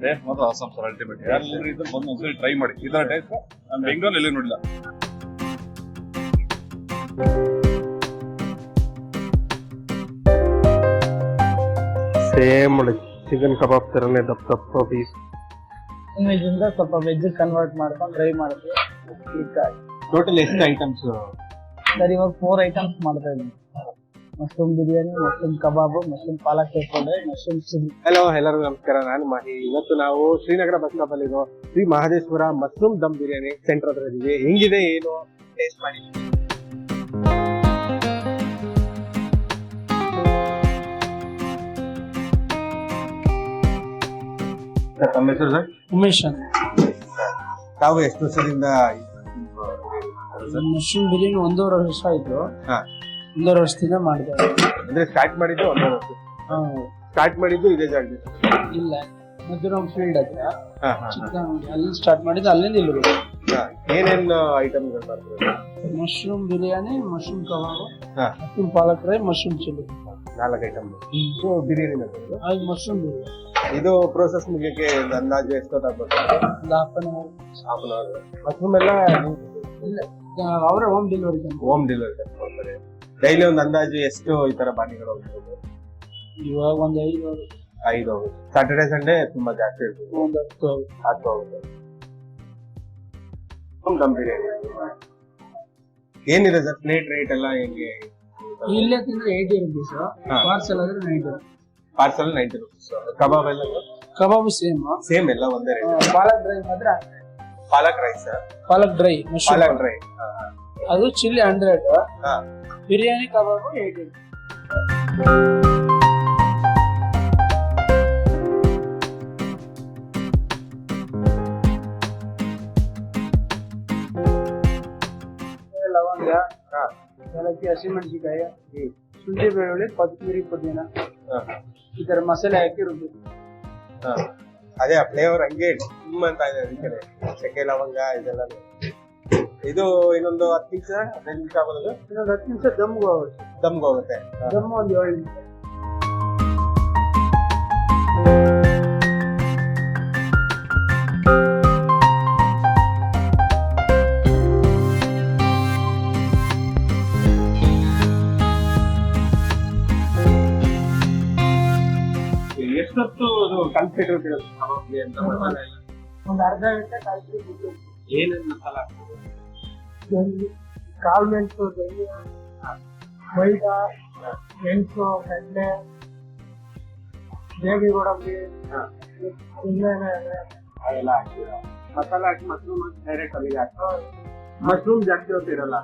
Taste ಮಾತ್ರ awesome sir, ultimate. ಯಾರು ಇದ್ರೆ ಬಂದು ಒಂದ್ಸರಿ ಟ್ರೈ ಮಾಡಿ. ಈ ತರ ಟೇಸ್ಟ್ ನಾನು ಬೆಂಗಳೂರಲ್ಲಿ ಎಲ್ಲೂ ನೋಡಿಲ್ಲ. ಸೇಮ್ ಚಿಕನ್ ಕಬಾಬ್ ತರನೇ ದಪ್ಪ ಪೀಸ್. ವೆಜ್ ಇಂದ ಸ್ವಲ್ಪ ವೆಜ್ ಕನ್ವರ್ಟ್ ಮಾಡ್ಕೊಂಡು ಡ್ರೈ ಮಾಡಿದ್ವಿ. ಟೋಟಲ್ ಎಷ್ಟು ಐಟಮ್ಸ್ ಸರ್ ಇವಾಗ 4 ಐಟಮ್ಸ್ ಮಾಡ್ತಾ ಇದ್ದೀನಿ. Mushroom biryani, mushroom kebab, mushroom ಪಾಲಕ್ ಪೌಡರ್, ಮಶ್ರೂಮ್ ಚಿಲ್ಲಿ. ಹಲೋ, ಎಲ್ಲರಿಗೂ ನಮಸ್ಕಾರ. ನಾನು ಮಾಹಿ. ಇವತ್ತು ನಾವು ಶ್ರೀನಗರ ಬಸ್ ಸ್ಟಾಪ್ ಅಲ್ಲಿ ಇರೋ ಶ್ರೀ ಮಹದೇಶ್ವರ ಮಶ್ರೂಮ್ ದಮ್ ಬಿರಿಯಾನಿ ಸೆಂಟರ್ ಹತ್ರ ಇದೀವಿ. ಹೆಂಗಿದೆ ಏನು ಟೇಸ್ಟ್ ಮಾಡಿ. ತಮ್ಮ ಹೆಸರು ಸರ್? ಉಮೇಶ್ ಅಂತ. ತಾವು ಎಷ್ಟು ವರ್ಷದಿಂದ ಮಶ್ರೂಮ್ ಬಿರಿಯಾನಿ 1.5 ವರ್ಷ ಆಯ್ತು. 1.5 ವರ್ಷದಿಂದ ಮಾಡಿದೆ. ಅಂದ್ರೆ ಸ್ಟಾರ್ಟ್ ಮಾಡಿದ್ದು 1.5 ವರ್ಷ. ಸ್ಟಾರ್ಟ್ ಮಾಡಿದ್ದು ಇದೇ ಜಾಗದಲ್ಲಿ? ಇಲ್ಲ, ಮಧುರಾಮ್ ಫೀಲ್ಡ್ ಹತ್ರ ಚಿಕ್ಕನಹಳ್ಳಿ, ಅಲ್ಲಿ ಸ್ಟಾರ್ಟ್ ಮಾಡಿದ್ದು. ಅಲ್ಲಿಂದ ಇಲ್ಲಿ ಏನೇನು ಐಟಮ್ಗಳು ಮಾಡ್ತಾರೆ? Mushroom biryani, mushroom kebab, mushroom palak fry, mushroom chilli. 4 item biryani. ಅದು ಮಶ್ರೂಮ್ ಬಿರಿಯಾನಿ. ಇದು ಪ್ರೋಸೆಸ್ ಮುಗಿಯಕ್ಕೆ ಅಂದಾಜು ಎಷ್ಟೊತ್ತಾಗ್ಬೇಕು? ಒಂದು ಹಾಫ್ ಅನ್ ಅವರ್. ಮಶ್ರೂಮ್ ಎಲ್ಲ ಇಲ್ಲ, ಅವರೇ ಹೋಮ್ ಡೆಲಿವರಿ. ಹೋಮ್ ಡೆಲಿವರಿ ಕೊಡ್ತಾರೆ. ಡೈಲಿ ಒಂದು ಅಂದಾಜು ಎಷ್ಟು ಈ ತರ ಬಾಣಿಗಳು ಹೋಗ್ಬೋದು? ಇವಾಗ ಒಂದು 5 ಹೋಗುತ್ತೆ. ಸಾಟರ್ಡೆ ಸಂಡೇ ತುಂಬಾ ಜಾಸ್ತಿ ಇರ್ತದೆ. ಒಂದು 10 ಹೋಗುತ್ತೆ. ದಮ್ ಬಿರಿಯಾನಿ ಏನಿದೆ ಸರ್? ಪ್ಲೇಟ್ ರೇಟ್ ಎಲ್ಲ ಹೆಂಗೆ? ಇಲ್ಲೇ ತಿಂದ್ರೆ 80 ರುಪೀಸ್, ಪಾರ್ಸಲ್ ಆದ್ರೆ 90. Parcel 90 rupees. ಕಬಾಬ್ ಎಲ್ಲ? ಕಬಾಬ್ ಸೇಮ್ ಎಲ್ಲ ಒಂದೇ ರೇಟ್. ಪಾಲಕ್ ಡ್ರೈ ಮಾತ್ರ. ಪಾಲಕ್ ರೈಸ್, ಪಾಲಕ್ ಡ್ರೈ, ಪಾಲಕ್ ಡ್ರೈ ಅದು ಚಿಲ್ಲಿ 100. ಬಿರಿಯಾನಿ ಕಬಾಬ್ 80. ಲವಂಗ, ಏಲಕ್ಕಿ, ಹಸಿಮೆಣಸಿಕಾಯಿ, ಶುಂಠಿ, ಬೆಳ್ಳುಳ್ಳಿ, ಕೊತ್ತಂಬರಿ, ಪುದೀನ, ಈ ತರ ಮಸಾಲೆ ಹಾಕಿ ರುಬ್ಬಿ. ಅದೇ ಫ್ಲೇವರ್ ಹಂಗೆ ಅಂತ ಇದೆ. ಅದಕ್ಕೆ ಚಕ್ಕೆ ಲವಂಗ ಇದೆಲ್ಲ. ಇದು ಇನ್ನೊಂದು 10 ನಿಮಿಷ 15 ನಿಮಿಷ ಆಗೋದು. ಇನ್ನೊಂದು 10 ನಿಮಿಷ ದಮ್ಗೆ ಹೋಗುತ್ತೆ. ದಮ್ ಒಂದು 7 ನಿಮಿಷ. ಎಷ್ಟೊತ್ತು ಕನ್ಸಿಡರ್ ಅಂತ ಒಂದು ಅರ್ಧ ಗಂಟೆ ಕಾಯ್ಸಿ. ಏನೇನು ಮಸಾಲ ಹಾಕ್ಬೋದು? ಕಾಳು ಮೆಣಸು, ಮೈದಾ, ಮೆಣಸು, ಕಡಲೆ, ಬೇಬಿ ಗೋಡಂಬಿ, ಅದೆಲ್ಲ ಹಾಕ್ತೀರ. ಮಸಾಲ ಹಾಕಿ ಮಶ್ರೂಮ್ ಡೈರೆಕ್ಟ್ ಅಲ್ಲಿಗೆ ಹಾಕ್ತಾರೆ. ಮಶ್ರೂಮ್ ಜಾಸ್ತಿ ಹೊತ್ತು ಇರಲ್ಲ,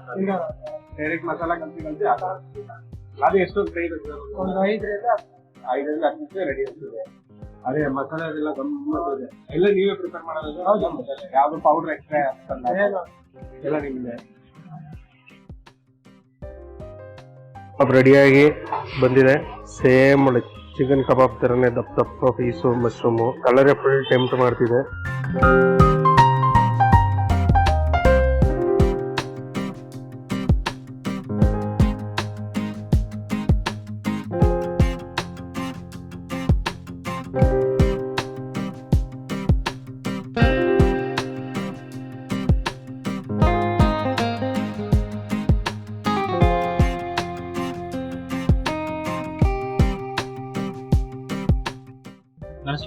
ಡೈರೆಕ್ಟ್ ಮಸಾಲ ಕಲ್ಸಿ ಅದು ಎಷ್ಟೊಂದು ಕೈ ಬೇಕು? ಒಂದು 5ರಿಂದ 10 ನಿಮಿಷ ರೆಡಿ ಆಗ್ತದೆ. ಅದೇ ಮಸಾಲೆ ಅದೆಲ್ಲ ಗಮ್ಮತ್ತಿದೆ. ಎಲ್ಲ ನೀವೇ ಪ್ರಿಪೇರ್ ಮಾಡೋದು? ಯಾವ್ದು ಪೌಡರ್ ಎಕ್ಸ್ಟ್ರಾ ಎಲ್ಲ ನಿಮ್ದೆ? ರೆಡಿಯಾಗಿ ಬಂದಿದೆ. ಸೇಮ್ ಚಿಕನ್ ಕಬಾಬ್ ತರನೇ ದಪ್ಪ ಪೀಸು ಮಶ್ರೂಮು. ಕಲರೇ ಫುಲ್ ಟೆಂಪ್ಟ್ ಮಾಡ್ತಿದೆ.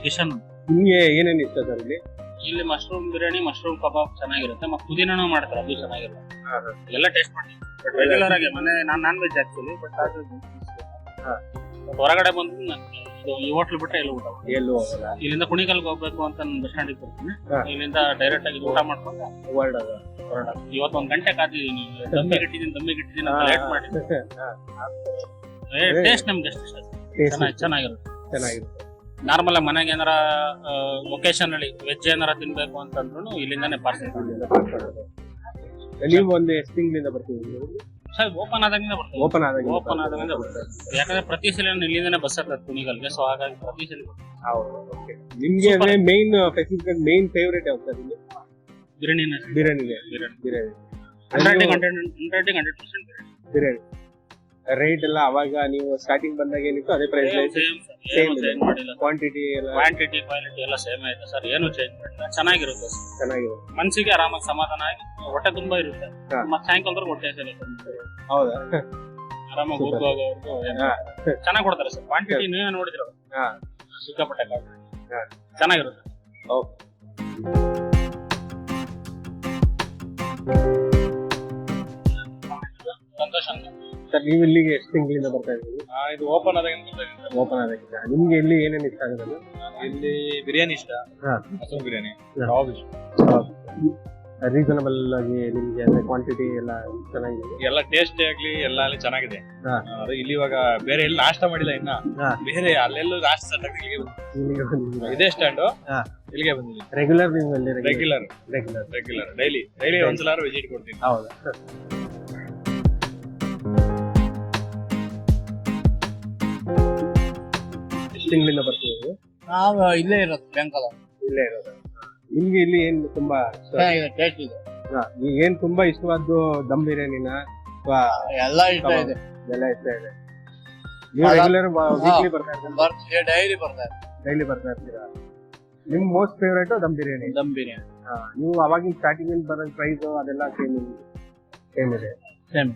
ಕಿಶನ್, ನಿಮ್ಗೆ ಏನೇನು ಇಷ್ಟ ಸರ್ ಇಲ್ಲಿ? ಇಲ್ಲಿ ಮಶ್ರೂಮ್ ಬಿರಿಯಾನಿ, ಮಶ್ರೂಮ್ ಕಬಾಬ್ ಚೆನ್ನಾಗಿರುತ್ತೆ. ಮತ್ತೆ ಪುದೀನೂ ಮಾಡ್ತಾರೆ, ಅದು ಚೆನ್ನಾಗಿರುತ್ತೆ. ಎಲ್ಲ ಟೇಸ್ಟ್ ಮಾಡಿ. ಬಟ್ ರೆಗ್ಯುಲರ್ ಆಗಿ ಮನೆ ನಾನ್ ವೆಜ್ ಆಕ್ಚುಲಿ, ಬಟ್ ಹೊರಗಡೆ ಬಂದು ಇದು ಈ ಹೋಟ್ಲ್ ಬಿಟ್ಟರೆ ಎಲ್ಲೂ ಊಟ ಎಲ್ಲೂ ಇಲ್ಲಿಂದ ಕುಣಿಗಲ್ಗೆ ಹೋಗ್ಬೇಕು ಅಂತ ನಾನು ಬಸ್ ಸ್ಟ್ಯಾಂಡಿಗೆ ಬರ್ತೀನಿ. ಇಲ್ಲಿಂದ ಡೈರೆಕ್ಟ್ ಆಗಿ ಊಟ ಮಾಡ್ಕೊಂಡು ಹೊರಡ. ಇವತ್ತು 1 ಗಂಟೆ ಕಾದಿದ್ದೀನಿ. ದಮ್ಮಿಗಿಟ್ಟಿದ್ದೀನಿ ಅಂತ ಲೇಟ್ ಮಾಡಿ. ಟೇಸ್ಟ್ ನಮ್ಗೆ ಎಷ್ಟು ಇಷ್ಟ, ಚೆನ್ನಾಗಿರುತ್ತೆ. ನಾರ್ಮಲ್ ಆಗಿ ಮನೆಗೆ ಏನಾರ ಒಕೇಶನ್ ಅಲ್ಲಿ ವೆಜ್ ಏನಾರ ತಿನ್ಬೇಕು ಅಂತಂದ್ರು ಇಲ್ಲಿಂದಾನೆ ಪಾರ್ಸಲ್. ನೀವು ಒಂದು ಎಷ್ಟು ತಿಂಗಳಿಂದ ಬರ್ತೀವಿ? ಸರ್ ಓಪನ್ ಆದಾಗಿಂದ ಬರ್ತದೆ. ಯಾಕಂದ್ರೆ ಪ್ರತಿ ಸಲ ಇಲ್ಲಿಂದಾನೆ ಬಸ್ ಹತ್ತದ ಕುಣಿಗಲ್ಗೆ. ಸೊ ಹಾಗಾಗಿ ಪ್ರತಿ ಸಲ ನಿಮ್ಗೆ ಅಂದ್ರೆ ಮೇನ್ ಫೆಸಿಲಿಟಿ, ಮೇನ್ ಫೇವರೇಟ್ ಯಾವ್ದು ಸರ್ ಇಲ್ಲಿ? ಬಿರಿಯಾನಿ 100% ಬಿರಿಯಾನಿ. ರೇಟ್ ಎಲ್ಲ ಅವಾಗ ನೀವು ಸ್ಟಾರ್ಟಿಂಗ್ ಬಂದಾಗ ಏನಿತ್ತು ಅದೇ ಪ್ರೈಸ್ ಸೇಮ್ ಚೇಂಜ್ ಮಾಡಿಲ್ಲ. ಕ್ವಾಂಟಿಟಿ ಎಲ್ಲ ಕ್ವಾಂಟಿಟಿ ಕ್ವಾಲಿಟಿ ಎಲ್ಲ ಸೇಮ್ ಐತೆ ಸರ್, ಏನು ಚೇಂಜ್ ಮಾಡಿಲ್ಲ. ಚೆನ್ನಾಗಿರುತ್ತೆ ಸರ್, ಚೆನ್ನಾಗಿದೆ. ಮನ್ಸಿಗೆ ಆರಾಮಾಗಿ ಸಮಾಧಾನ ಆಗಿ ಹೊಟ್ಟೆ ತುಂಬಾ ಇರುತ್ತೆ. ಹಾ. ಮತ್ತೆ ಸಾಯಂಕಾಲದವರೆಗೂ ಹೊಟ್ಟೆ ಸಿಗುತ್ತೆ, ಹೌದಾ? ಆರಾಮಾಗಿ Super. ಹೋಗುವಾಗ ಚೆನ್ನಾಗಿ ಕೊಡ್ತಾರೆ ಸರ್. ಕ್ವಾಂಟಿಟಿ ನೀವೇ ನೋಡಿದ್ರು ಹಾ. ಸಿಕ್ಕಾಪಟ್ಟೆ ಹಾ. ಚೆನ್ನಾಗಿರುತ್ತೆ. ಓಕೆ. ಸಂತೋಷ ಅಂತ. ಸರ್ ನೀವು ಇಲ್ಲಿಗೆ ಎಷ್ಟು ತಿಂಗಳಿಂದ ಬರ್ತಾ ಇದ್ದೀವಿ? ಇದು ಓಪನ್ ಆದಾಗ ಓಪನ್ ಆದಾಗಿಂದ ನಿಮ್ಗೆ ಇಲ್ಲಿ ಏನೇನು ಇಷ್ಟ ಆಗುತ್ತೆ? ಇಲ್ಲಿ ಬಿರಿಯಾನಿ ಇಷ್ಟ, ಹಾ. ಮಸೂರ್ ಬಿರಿಯಾನಿ, ಹಾ. ಕಬಾಬ್ ಇಷ್ಟ. ರೀಸನಬಲ್ ಆಗಿ ನಿಮ್ಗೆ ಅಂದ್ರೆ ಕ್ವಾಂಟಿಟಿ ಎಲ್ಲ ಚೆನ್ನಾಗಿದೆ. ಎಲ್ಲ ಟೇಸ್ಟ್ ಆಗ್ಲಿ ಎಲ್ಲ ಅಲ್ಲಿ ಚೆನ್ನಾಗಿದೆ. ಹಾ. ಅದು ಇಲ್ಲಿ ಇವಾಗ ಬೇರೆ ಎಲ್ಲಿ ನಾಷ್ಟ ಮಾಡಿಲ್ಲ ಇನ್ನ, ಹಾ. ಬೇರೆ ಅಲ್ಲೆಲ್ಲೂ ನಾಷ್ಟ ಸೆಟ್ ಆಗಿ ಇಲ್ಲಿಗೆ ಬಂದಿದ್ದೀರಾ? ಇದೇ ಸ್ಟ್ಯಾಂಡ್ ಹಾ. ಇಲ್ಲಿಗೆ ಬಂದಿದ್ದೀನಿ. ರೆಗ್ಯುಲರ್ ನೀವು ಅಲ್ಲಿ ರೆಗ್ಯುಲರ್ ರೆಗ್ಯುಲರ್ ಡೈಲಿ ಒಂದ್ಸಲ ವಿಸಿಟ್ ಕೊಡ್ತೀನಿ. ಹೌದಾ? ಎಷ್ಟು ತಿಂಗಳಿಂದ ಬರ್ತೀವಿ? ನಾವು ಇಲ್ಲೇ ಇರೋದು ಬೆಂಕಲ್ಲ, ಇಲ್ಲೇ ಇರೋದು. ನಿಮ್ಗೆ ಇಲ್ಲಿ ಏನ್ ತುಂಬಾ ಇಷ್ಟ? ಟೇಸ್ಟ್ ಇದೆ, ಈಗ ಏನ್ ತುಂಬಾ ಇಷ್ಟವಾದ್ದು ದಮ್ ಬಿರಿಯಾನಿನ ಅಥವಾ ಎಲ್ಲ ಇಷ್ಟ ಇದೆ. ಎಲ್ಲ ಇಷ್ಟ ಇದೆ. ನೀವು ರೆಗ್ಯುಲರ್ ವೀಕ್ಲಿ ಬರ್ತಾ ಇರ್ತೀರಾ? ಡೈಲಿ ಬರ್ತಾರೆ. ಡೈಲಿ ಬರ್ತಾ ಇರ್ತೀರಾ? ನಿಮ್ ಮೋಸ್ಟ್ ಫೇವರೇಟ್ ದಮ್ ಬಿರಿಯಾನಿ. ದಮ್ ಬಿರಿಯಾನಿ ನೀವು ಅವಾಗಿನ ಸ್ಟಾರ್ಟಿಂಗ್ ಅಲ್ಲಿ ಬರೋ ಪ್ರೈಸ್ ಅದೆಲ್ಲ ಸೇಮ್ ಇದೆ. ಸೇಮ್.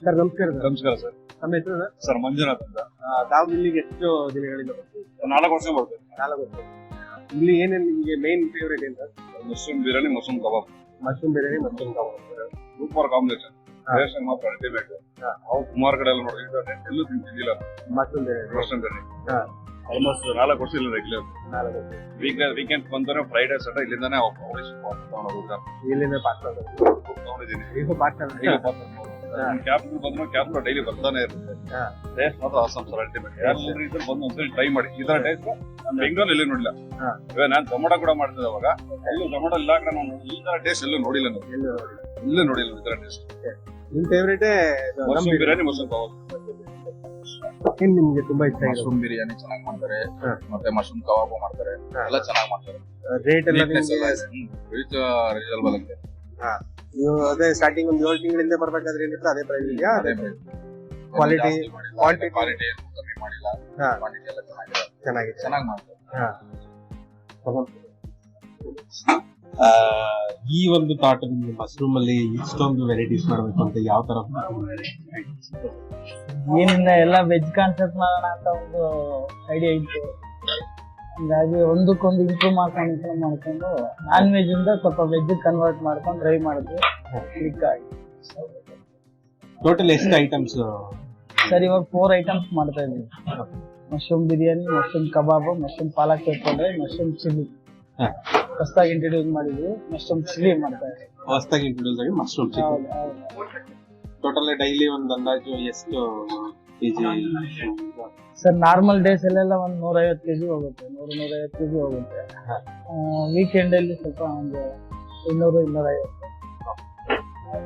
ಸರ್ ನಮಸ್ಕಾರ. ನಮಸ್ಕಾರ ಸರ್. ನಮ್ಮ ಹೆಸರು ಸರ್ ಮಂಜುನಾಥ್ ಅಂತ. ತಾವು ಇಲ್ಲಿಗೆ ಎಷ್ಟು ದಿನಗಳಿಂದ ಬರ್ತೀವಿ? 4 ವರ್ಷ ಬರ್ತೇವೆ. 4 ವರ್ಷ. ಇಲ್ಲಿ ಏನೇನು ನಿಮ್ಗೆ ಮೇನ್ ಫೇವರೇಟ್ ಏನು? Mushroom biryani, mushroom kebab. Mushroom biryani, mushroom ಕಬಾಬ್ ಸೂಪರ್ ಕಾಂಬಿನೇಷನ್. ಟೇಸ್ಟ್ ಮಾತ್ರ ಅಲ್ಟಿಮೇಟ್. ನಾವು ಸುಮಾರು ಕಡೆ ಎಲ್ಲ ನೋಡಿ ಎಲ್ಲೂ ತಿಂತಿದ್ದಿಲ್ಲ ಮಶ್ರೂಮ್ ಬಿರಿಯಾನಿ. ಮಶ್ರೂಮ್ ಬಿರಿಯಾನಿ ಹಾ. ಆಲ್ಮೋಸ್ಟ್ 4 ವರ್ಷ ಇಲ್ಲ ರೆಗ್ಯುಲರ್. 4 ವರ್ಷ. ವೀಕೆಂಡ್ ಬಂದ್ರೆ ಫ್ರೈಡೆ ಸಾಟರ್ಡೆ ಇಲ್ಲಿಂದಾನೆ ಇಲ್ಲಿಂದ ಪಾರ್ಸಲ್ ತಗೊಂಡಿದ್ದೀನಿ. ಈಗ ಪಾರ್ಸಲ್ ಕ್ಯಾಬ್ ಬಂದ್ರು ಕ್ಯಾಬ್ ಡೈಲಿ ಬರ್ತಾನೆ ಇರುತ್ತೆ. ಹಾ. ಟೇಸ್ಟ್ ಮಾತ್ರ ಆಸಮ್ ಸರ್ ಅಲ್ಟಿಮೇಟ್. ಯಾರು ಇದ್ರೆ ಬಂದು ಒಂದ್ಸರಿ ಟ್ರೈ ಮಾಡಿ. ಈ ತರ ಟೇಸ್ಟ್ ನಾನು ಬೆಂಗಳೂರಲ್ಲಿ ಎಲ್ಲೂ ನೋಡಿಲ್ಲ. ಹಾ. ಇವಾಗ ನಾನು ಟೊಮೊಟೊ ಕೂಡ ಮಾಡ್ತಿದ್ದೆ ಅವಾಗ, ಎಲ್ಲೂ ಟೊಮೊಟೊ ಇಲ್ಲ ಕಡೆ ನಾನು ಈ ತರ ಟೇಸ್ಟ್ ಎಲ್ಲೂ ನೋಡಿಲ್ಲ. ನಾನು ಎಲ್ಲೂ ನೋಡಿಲ್ಲ ಈ ತರ ಟೇಸ್ಟ್. ನಿಮ್ ಫೇವರೇಟ್ ಮಶ್ರೂಮ್ ಬಿರಿಯಾನಿ, ಮಶ್ರೂಮ್ ಕಬಾಬ್. ಏನ್ ನಿಮ್ಗೆ ತುಂಬಾ ಇಷ್ಟ ಆಗಿದೆ? ಮಶ್ರೂಮ್ ಬಿರಿಯಾನಿ ಚೆನ್ನಾಗಿ ಮಾಡ್ತಾರೆ, ಹಾ. ಮತ್ತೆ ಮಶ್ರೂಮ್ ಕಬಾಬ್ ಮಾಡ್ತಾರೆ, ಹಾ. ಎಲ್ಲ ಚೆನ್ನಾಗಿ ಮಾಡ್ತಾರೆ. ರೇಟ್ ಎಲ್ಲ Neatness ನಿಮ್ಗೆ? ಎಲ್ಲ ಇದೆ. ರೀಸನಬಲ್ ಆಗಿದೆ. ನೀವು ಅದೇ ಸ್ಟಾರ್ಟಿಂಗ್ ಒಂದು 7 ತಿಂಗಳಿಂದ ಬರ್ಬೇಕಾದ್ರೆ ಏನಿತ್ತು ಅದೇ ಪ್ರೈಸ್ ಇದೆಯಾ? ಅದೇ price. Quality- ಜಾಸ್ತಿ ಮಾಡಿಲ್ಲ, quantity- quality ಏನು ಕಮ್ಮಿ ಮಾಡಿಲ್ಲ. ಹಾ. ಕ್ವಾಂಟಿಟಿ ಎಲ್ಲ ಚೆನ್ನಾಗಿದೆ, ಚೆನ್ನಾಗಿದೆ. ಚೆನ್ನಾಗಿ ಮಾಡ್ತಾರೆ. ಈ ಒಂದು ಥಾಟ್ ನಿಮ್ಗೆ ಮಶ್ರೂಮ್ ಅಲ್ಲಿ ಇಷ್ಟೊಂದು ವೆರೈಟೀಸ್ ಮಾಡ್ಬೇಕು ಅಂತ ಯಾವ ತರ? ಏನಿಲ್ಲ, ಎಲ್ಲ ವೆಜ್ ಕಾನ್ಸೆಪ್ಟ್ ಮಾಡೋಣ ಅಂತ ಒಂದು ಐಡಿಯಾ ಇತ್ತು. ಹಂಗಾಗಿ ಒಂದಕ್ಕೊಂದು ಇಂಪ್ರೂವ್ ಮಾಡ್ಕೊಂಡು ನಾನ್ ವೆಜ್ ಇಂದ ಸ್ವಲ್ಪ ವೆಜ್ ಕನ್ವರ್ಟ್ ಮಾಡ್ಕೊಂಡು ಟ್ರೈ ಮಾಡಿದ್ವಿ. ಕ್ಲಿಕ್ ಆಗಿ ಟೋಟಲ್ ಎಷ್ಟು ಐಟಮ್ಸ್? ಸರ್ ಇವಾಗ 4 ಐಟಮ್ಸ್ ಮಾಡ್ತಾ ಇದ್ವಿ. Mushroom biryani, mushroom kebab, mushroom palak pepper, mushroom chilli. ಹೊಸದಾಗಿ ಇಂಟ್ರೊಡ್ಯೂಸ್ ಮಾಡಿದ್ವಿ. ಮಶ್ರೂಮ್ ಚಿಲ್ಲಿ ಮಾಡ್ತಾ ಇದ್ವಿ. ಹೊಸದಾಗಿ ಇಂಟ್ರೊಡ್ಯೂಸ್ ಆಗಿ ಮಶ್ರೂಮ್ ಚಿಕನ್. ಟೋಟಲ್ ಡೈಲಿ ಒಂದು ಅಂದಾಜು ಎಷ್ಟು ಕೆಜಿ? ಸರ್ ನಾರ್ಮಲ್ ಡೇಸ್ ಅಲ್ಲೆಲ್ಲ ಒಂದು 150 ಕೆಜಿ ಹೋಗುತ್ತೆ, 100-150 ಕೆಜಿ ಹೋಗುತ್ತೆ. ವೀಕೆಂಡ್ ಅಲ್ಲಿ ಸ್ವಲ್ಪ ಒಂದು 200-250.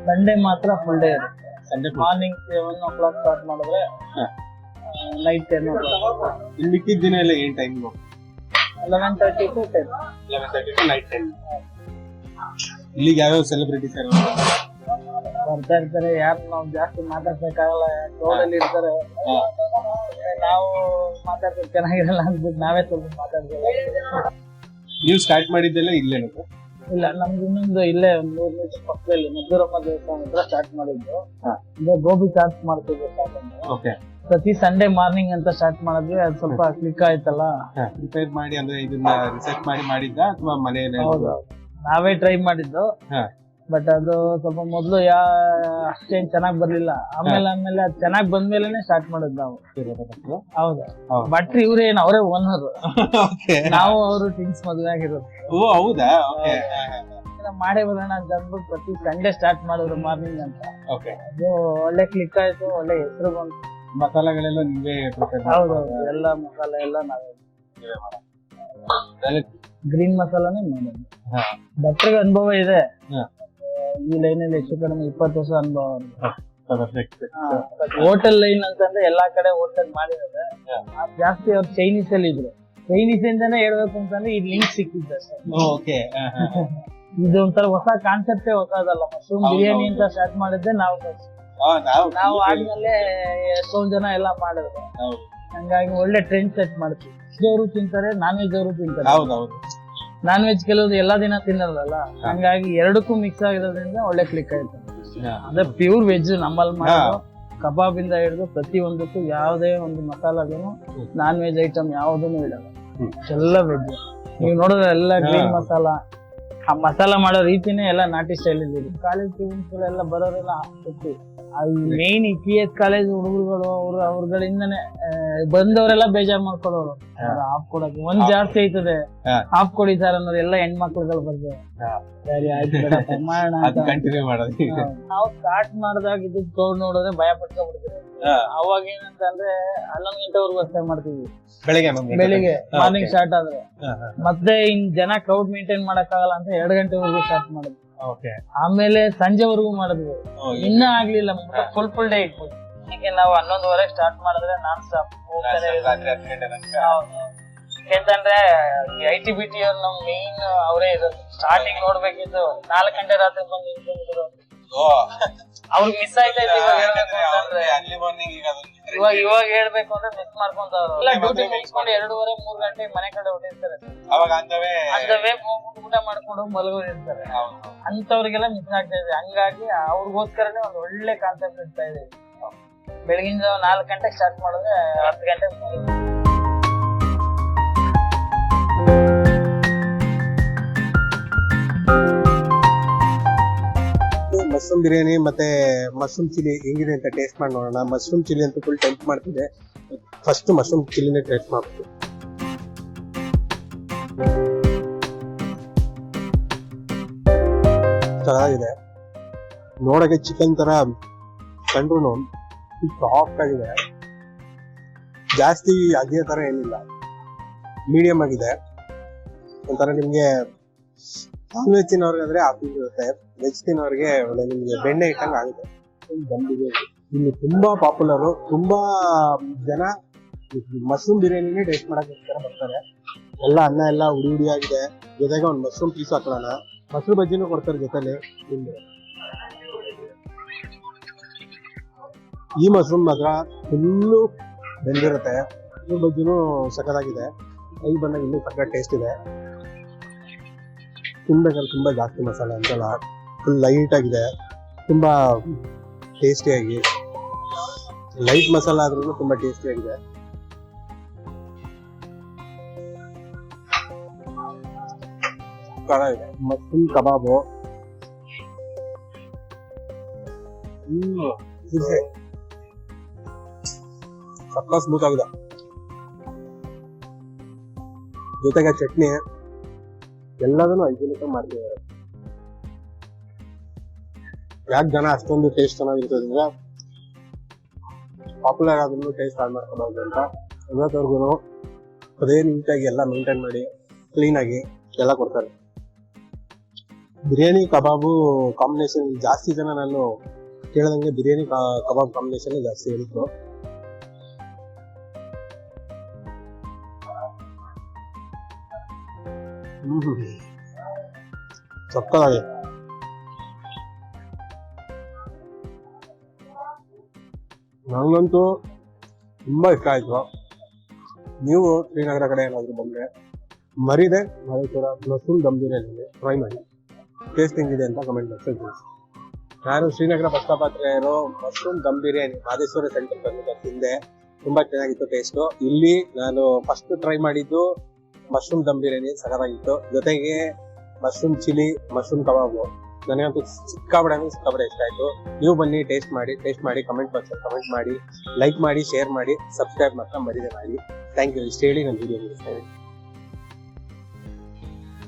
ಸಂಡೇ ಮಾತ್ರ ಫುಲ್ ಡೇ ಇರುತ್ತೆ. ಸಂಡೇ ಮಾರ್ನಿಂಗ್ 7 o'clock ಸ್ಟಾರ್ಟ್ ಮಾಡಿದ್ರೆ ನೈಟ್ 10 o'clock. ಇನ್ನು ಮಿಕ್ಕಿದ ದಿನ ಎಲ್ಲ ಏನ್ ಟೈಮ್? 11:30 to 10. 11:30 to night 10. ಇಲ್ಲಿಗೆ ಯಾವ್ಯಾವ ಸೆಲೆಬ್ರಿಟೀಸ್ ಬರ್ತಾ ಇರ್ತಾರೆ. ಯಾರು ನಾವು ಜಾಸ್ತಿ ಮಾತಾಡ್ಸಕ್ಕಾಗಲ್ಲ, ರೋಡಲ್ಲಿ ಇರ್ತಾರೆ. ನಾವು ಮಾತಾಡ್ಸೋದು ಚೆನ್ನಾಗಿರಲ್ಲ ಅಂದ್ಬಿಟ್ಟು ನಾವೇ ಸ್ವಲ್ಪ ಮಾತಾಡ್ತೀವಿ. ನೀವು ಸ್ಟಾರ್ಟ್ ಮಾಡಿದ್ದೆಲ್ಲ ಇಲ್ಲೇನು? ಇಲ್ಲ, ನಮ್ದು ಇನ್ನೊಂದು ಇಲ್ಲೇ ಒಂದು 3 ಮೀಟರ್ ಪಕ್ಕದಲ್ಲಿ ಮದ್ದೂರಮ್ಮ ದೇವಸ್ಥಾನ ಹತ್ರ ಸ್ಟಾರ್ಟ್ ಮಾಡಿದ್ದು. ಈಗ ಗೋಬಿ ಚಾಟ್ಸ್ ಮಾಡ್ತಿದ್ವಿ ಸ್ಟಾರ್ಟಿಂಗ್. ಓಕೆ. ಪ್ರತಿ ಸಂಡೇ ಮಾರ್ನಿಂಗ್ ಅಂತ ಸ್ಟಾರ್ಟ್ ಮಾಡಿದ್ವಿ. ಅದು ಸ್ವಲ್ಪ ಕ್ಲಿಕ್ ಆಯ್ತಲ್ಲ. ಪ್ರಿಪೇರ್ ಮಾಡಿ ಅಂದ್ರೆ ಇದನ್ನ ರಿಸರ್ಚ್ ಮಾಡಿ ಮಾಡಿದ್ದ ಅಥವಾ ಮನೆಯಲ್ಲಿ? ಹೌದು, ನಾವೇ ಟ್ರೈ ಮಾಡಿದ್ದು. ಬಟ್ ಅದು ಸ್ವಲ್ಪ ಮೊದ್ಲು ಅಷ್ಟೇನ್ ಚೆನ್ನಾಗ್ ಬರ್ಲಿಲ್ಲ. ಆಮೇಲೆ ಅದ್ ಚೆನ್ನಾಗ್ ಬಂದ್ಮೇಲೆ ಸ್ಟಾರ್ಟ್ ಮಾಡಿದ್ ನಾವು. ಹೌದು, ಬಟ್ ಇವ್ರೇನ್ ಅವರೇ ಓನರ್. ನಾವು ಅವರು ಟಿಂಗ್ಸ್ ಮದುವೆ ಆಗಿರೋದು. ಓ ಹೌದಾ? ಮಾಡೇ ಬರೋಣ ಅಂತ ಅಂದ್ಬಿಟ್ಟು ಪ್ರತಿ ಸಂಡೇ ಸ್ಟಾರ್ಟ್ ಮಾಡಿದ್ರು ಮಾರ್ನಿಂಗ್ ಅಂತ. ಓಕೆ. ಅದು ಒಳ್ಳೆ ಕ್ಲಿಕ್ ಆಯ್ತು, ಒಳ್ಳೆ ಹೆಸರು ಬಂತು. ಮಸಾಲೆಗಳೆಲ್ಲ ನೀವೇ ಪ್ರಿಪೇರ್? ಹೌದೌದು, ಎಲ್ಲ ಮಸಾಲೆ ಎಲ್ಲ ನಾವೇ. ಗ್ರೀನ್ ಮಸಾಲಾನೇ ಮಾಡೋದು. ಭಟ್ರಿಗೆ ಅನುಭವ ಇದೆ. ಈ ಲೈನಲ್ಲಿ ಹೆಚ್ಚು ಕಡಿಮೆ 20 ವರ್ಷ ಅನುಭವ. ಹೋಟೆಲ್ ಲೈನ್ ಅಂತಂದ್ರೆ ಎಲ್ಲಾ ಕಡೆ ಹೋಟೆಲ್ ಮಾಡಿದ್ರೆ ಜಾಸ್ತಿ ಅವ್ರು ಚೈನೀಸ್ ಅಲ್ಲಿ ಇದ್ರು. ಚೈನೀಸ್ ಇಂದಾನೆ ಹೇಳ್ಬೇಕು ಅಂತಂದ್ರೆ ಈ ಲಿಂಕ್ ಸಿಕ್ಕಿದ್ದೆ ಸರ್. ಇದು ಒಂಥರ ಹೊಸ ಕಾನ್ಸೆಪ್ಟೇ ಹೊಸದಲ್ಲ. ಮಶ್ರೂಮ್ ಬಿರಿಯಾನಿ ಅಂತ ಸ್ಟಾರ್ಟ್ ಮಾಡಿದ್ದೆ ನಾವು. ನಾವು ಆದ್ಮೇಲೆ ಎಷ್ಟೊಂದ್ ಜನ ಎಲ್ಲ ಮಾಡಿದ್ರು. ಹಂಗಾಗಿ ಒಳ್ಳೆ ಟ್ರೆಂಡ್ ಸೆಟ್ ಮಾಡ್ತೀವಿ. ವೆಜ್ ಅವರು ತಿಂತಾರೆ, ನಾನ್ ವೆಜ್ ಅವರು ತಿಂತಾರೆ. ಹೌದೌದು. ನಾನ್ ವೆಜ್ ಕೆಲವರು ಎಲ್ಲಾ ದಿನ ತಿನ್ನಲ್ಲ, ಹಂಗಾಗಿ ಎರಡಕ್ಕೂ ಮಿಕ್ಸ್ ಆಗಿರೋದ್ರಿಂದ ಒಳ್ಳೆ ಕ್ಲಿಕ್ ಆಯ್ತು. ಅದೇ ಪ್ಯೂರ್ ವೆಜ್ ನಮ್ಮಲ್ಲಿ ಮಾಡೋದು, ಕಬಾಬ್ ಇಂದ ಹಿಡಿದು ಪ್ರತಿಯೊಂದಕ್ಕೂ ಯಾವುದೇ ಒಂದು ಮಸಾಲಾಗೂ ನಾನ್ ವೆಜ್ ಐಟಮ್ ಯಾವುದನ್ನು ಇಡಲ್ಲ, ಎಲ್ಲ ವೆಜ್. ನೀವು ನೋಡಿದ್ರೆ ಎಲ್ಲ ಗ್ರೀನ್ ಮಸಾಲ, ಆ ಮಸಾಲ ಮಾಡೋ ರೀತಿನೇ ಎಲ್ಲ ನಾಟಿ ಸ್ಟೈಲ್ ಇದೆ. ಕಾಲೇಜ್ ಸ್ಟೂಡೆಂಟ್ಸ್ ಎಲ್ಲ ಬರೋರೆಲ್ಲ ಮೇನ್ KS ಕಾಲೇಜ್ ಹುಡುಗರುಗಳು ಅವ್ರಗಳಿಂದನೇ ಬಂದವರೆಲ್ಲ ಬೇಜಾರ್ ಮಾಡ್ಕೊಳ್ಳೋರು. ಆಫ್ ಕೊಡಕ್ಕೆ ಒಂದ್ ಜಾಸ್ತಿ ಐತದೆ, ಆಫ್ ಕೊಡಿ ಸರ್ ಅನ್ನೋದು ಎಲ್ಲ ಹೆಣ್ಮಕ್ಳುಗಳು ಬರ್ತಾರೆ. ಸರಿ ಆಯ್ತು ಬಿಡಪ್ಪ ಮಾಡೋಣ ಅಂತ. ನಾವು ಸ್ಟಾರ್ಟ್ ಮಾಡಿದಾಗಿದ್ದು ಕ್ರೌಡ್ ನೋಡಿದ್ರೆ ಭಯ ಪಟ್ಕೊಂಡ್ಬಿಡ್ತೀವಿ. ಅವಾಗ ಏನಂತಂದ್ರೆ 11 ಗಂಟೆವರೆಗೂ ಅಷ್ಟೇ ಮಾಡ್ತೀವಿ ಬೆಳಿಗ್ಗೆ ಮಾರ್ನಿಂಗ್ ಸ್ಟಾರ್ಟ್ ಆದ್ರೆ. ಮತ್ತೆ ಇನ್ ಜನ ಕ್ರೌಡ್ ಮೇಂಟೈನ್ ಮಾಡಕ್ ಆಗಲ್ಲ ಅಂತ 2 ಗಂಟೆವರೆಗೂ ಸ್ಟಾರ್ಟ್ ಮಾಡಿದ್ವಿ. ಆಮೇಲೆ ಸಂಜೆವರೆಗೂ ಮಾಡಿದ್ವಿ. ಇನ್ನ ಆಗ್ಲಿಲ್ಲ, ಫುಲ್ ಡೇ ಇಟ್ಬಿಟ್ಟು. ಈಗ ನಾವು 11:30 ಸ್ಟಾರ್ಟ್ ಮಾಡಿದ್ರೆ ನಾನ್ ಸ್ಟಾಪ್ ಯಾಕಂತಂದ್ರೆ ITBT ಅವ್ರು ನಮ್ ಮೇನ್ ಅವರೇ ಇರೋದು. ಸ್ಟಾರ್ಟಿಂಗ್ ನೋಡ್ಬೇಕಿತ್ತು 4 ಗಂಟೆ ರಾತ್ರಿ ಬಂದು ನಿಂತ್ಕೊಂಡಿದ್ರು. ಅವ್ರಿಗೆ ಮಿಸ್ ಆಯ್ತಾ ಇತ್ತು. ಇವಾಗ ಹೇಳ್ಬೇಕು ಅಂದ್ರೆ ಮಿಸ್ ಮಾಡ್ಕೊಂತವ್ರು ಎಲ್ಲ ಡ್ಯೂಟಿ ಮುಗಿಸ್ಕೊಂಡು 2:30-3 ಗಂಟೆ ಮನೆ ಕಡೆ ಹೊಟ್ಟಿರ್ತಾರೆ. ಊಟ ಮಾಡ್ಕೊಂಡು ಮಲಗೋರು ಇರ್ತಾರೆ. ಅಂತವ್ರಿಗೆಲ್ಲ ಮಿಸ್ ಆಗ್ತಾ ಇದೆ. ಹಂಗಾಗಿ ಅವ್ರಿಗೋಸ್ಕರನೇ ಒಂದು ಒಳ್ಳೆ ಕಾನ್ಸೆಪ್ಟ್ ಇಡ್ತಾ ಇದೆ. ಬೆಳಗಿನ 4 ಗಂಟೆಗೆ ಸ್ಟಾರ್ಟ್ ಮಾಡಿದ್ರೆ 10 ಗಂಟೆ ಮಶ್ರೂಮ್ ಬಿರಿಯಾನಿ ಮತ್ತೆ ಮಶ್ರೂಮ್ ಚಿಲ್ಲಿ ಹೆಂಗಿದೆ ಅಂತ ಟೇಸ್ಟ್ ಮಾಡಿ ನೋಡೋಣ. ಮಶ್ರೂಮ್ ಚಿಲ್ಲಿ ಅಂತ ಫುಲ್ ಟೆಂಪ್ಟ್ ಮಾಡ್ತಿದೆ. ಫಸ್ಟ್ ಮಶ್ರೂಮ್ ಚಿಲ್ಲಿನೇ ಟೇಸ್ಟ್ ಮಾಡ್ಬೇಕು. ಚೆನ್ನಾಗಿದೆ, ನೋಡಕ್ಕೆ ಚಿಕನ್ ತರ ಕಂಡ್ರು ಸಾಫ್ಟ್ ಆಗಿದೆ. ಜಾಸ್ತಿ ಅದೇ ತರ ಏನಿಲ್ಲ, ಮೀಡಿಯಂ ಆಗಿದೆ. ಒಂಥರ ನಿಮ್ಗೆ ನಾನ್ ವೆಜ್ ತಿನ್ನೋರ್ಗಾದ್ರೆ ಆಫೀಸ್ ಇರುತ್ತೆ, ವೆಜ್ ತಿನ್ನೋರ್ಗೆ ಒಳ್ಳೆ ನಿಮ್ಗೆ ಬೆಣ್ಣೆ ಇಟ್ಟಂಗೆ ಆಗುತ್ತೆ. ಇಲ್ಲಿ ತುಂಬಾ ಪಾಪ್ಯುಲರ್, ತುಂಬಾ ಜನ ಮಶ್ರೂಮ್ ಬಿರಿಯಾನಿನೇ ಟೇಸ್ಟ್ ಮಾಡಕ್ಕೋಸ್ಕರ ಬರ್ತಾರೆ. ಎಲ್ಲ ಅನ್ನ ಎಲ್ಲ ಉಡಿ ಉಡಿ ಆಗಿದೆ, ಜೊತೆಗೆ ಒಂದು ಮಶ್ರೂಮ್ ಪೀಸ್ ಹಾಕೋಣ. ಮೊಸರು ಬಜ್ಜಿನೂ ಕೊಡ್ತಾರೆ ಜೊತೆಲಿ. ಈ ಮಶ್ರೂಮ್ ಮಾತ್ರ ಫುಲ್ಲು ಬೆಂದಿರುತ್ತೆ. ಈ ಬಜ್ಜಿನೂ ಸಖತ್ತಾಗಿದೆ, ಕೈ ಬಂದಾಗ ಇನ್ನೂ ಸಖತ್ ಟೇಸ್ಟ್ ಇದೆ. ತಿನ್ಬೇಕಾದ್ರೆ ತುಂಬಾ ಜಾಸ್ತಿ ಮಸಾಲೆ ಅಂತಲ್ಲ, ಫುಲ್ ಲೈಟ್ ಆಗಿದೆ, ತುಂಬಾ ಟೇಸ್ಟಿಯಾಗಿ. ಲೈಟ್ ಮಸಾಲ ಆದ್ರೂ ತುಂಬಾ ಟೇಸ್ಟಿ ಆಗಿದೆ. ಮಶ್ರೂಮ್ ಕಬಾಬು ಸಕ್ಕ ಸ್ಮೂತ್ ಆಗಿದೆ. ಜೊತೆಗೆ ಚಟ್ನಿ ಎಲ್ಲದನ್ನು ಹೈಜಿನಿಕ್ ಮಾಡ್ತಿದ್ದಾರೆ. ಯಾಕೆ ಜನ ಅಷ್ಟೊಂದು ಟೇಸ್ಟ್ ಚೆನ್ನಾಗಿರ್ತದಂದ್ರೆ ಪಾಪ್ಯುಲರ್ ಆದ್ರೂ ಟೇಸ್ಟ್ ಹಾಳು ಮಾಡ್ಕೊಬಾರ್ದು ಅಂತ ಇವತ್ತವರೆಗೂ ಅದೇ ನೀಟಾಗಿ ಎಲ್ಲ ಮೇಂಟೈನ್ ಮಾಡಿ ಕ್ಲೀನ್ ಆಗಿ ಎಲ್ಲ ಕೊಡ್ತಾರೆ. ಬಿರಿಯಾನಿ ಕಬಾಬು ಕಾಂಬಿನೇಷನ್ ಜಾಸ್ತಿ ಜನ ನಾನು ಕೇಳ್ದಂಗೆ ಬಿರಿಯಾನಿ ಕಬಾಬ್ ಕಾಂಬಿನೇಷನ್ ಜಾಸ್ತಿ ಹೇಳಿದ್ರು. ಸಕ್ಕತ್ತಾಗಿದೆ. ನಂಗಂತೂ ತುಂಬಾ ಇಷ್ಟ ಆಯ್ತು. ನೀವು ಶ್ರೀನಗರ ಕಡೆ ಏನಾದ್ರು ಬಂದ್ರೆ ಮರಿದೆ ಕೂಡ ಮಶ್ರೂಮ್ ದಮ್ ಬಿರಿಯಾನಿ ಟ್ರೈ ಮಾಡಿ. ಟೇಸ್ಟ್ ಹೆಂಗಿದೆ ಅಂತ ಕಮೆಂಟ್ ಬಾಕ್ಸಲ್ಲಿ ತಿಳಿಸಿ. ನಾನು ಶ್ರೀನಗರ ಬಸ್ ಸ್ಟಾಪ್ ಹತ್ರ ಇರೋ ಮಶ್ರೂಮ್ ದಮ್ ಬಿರಿಯಾನಿ ಮಾದೇಶ್ವರ ಸೆಂಟರ್ ಬಂದು ತಿಂದೆ, ತುಂಬಾ ಚೆನ್ನಾಗಿತ್ತು ಟೇಸ್ಟು. ಇಲ್ಲಿ ನಾನು ಫಸ್ಟ್ ಟ್ರೈ ಮಾಡಿದ್ದು ಮಶ್ರೂಮ್ ದಮ್ ಬಿರಿಯಾನಿ ಸಖತ್ತಾಗಿತ್ತು. ಜೊತೆಗೆ ಮಶ್ರೂಮ್ ಚಿಲ್ಲಿ, ಮಶ್ರೂಮ್ ಕಬಾಬು ನನಗಂತೂ ಸಿಕ್ಕಾಪಟ್ಟೆ ಇಷ್ಟ ಆಯ್ತು. ನೀವು ಬನ್ನಿ ಟೇಸ್ಟ್ ಮಾಡಿ ಕಮೆಂಟ್ ಬಾಕ್ಸಲ್ಲಿ ಕಮೆಂಟ್ ಮಾಡಿ, ಲೈಕ್ ಮಾಡಿ, ಶೇರ್ ಮಾಡಿ, ಸಬ್ಸ್ಕ್ರೈಬ್ ಮಾತ್ರ ಮರಿದೆ ಮಾಡಿ. Thank you. ಇಷ್ಟು ಹೇಳಿ ನನ್ನ ವಿಡಿಯೋ ಮುಗಿಸ್ತೇನೆ.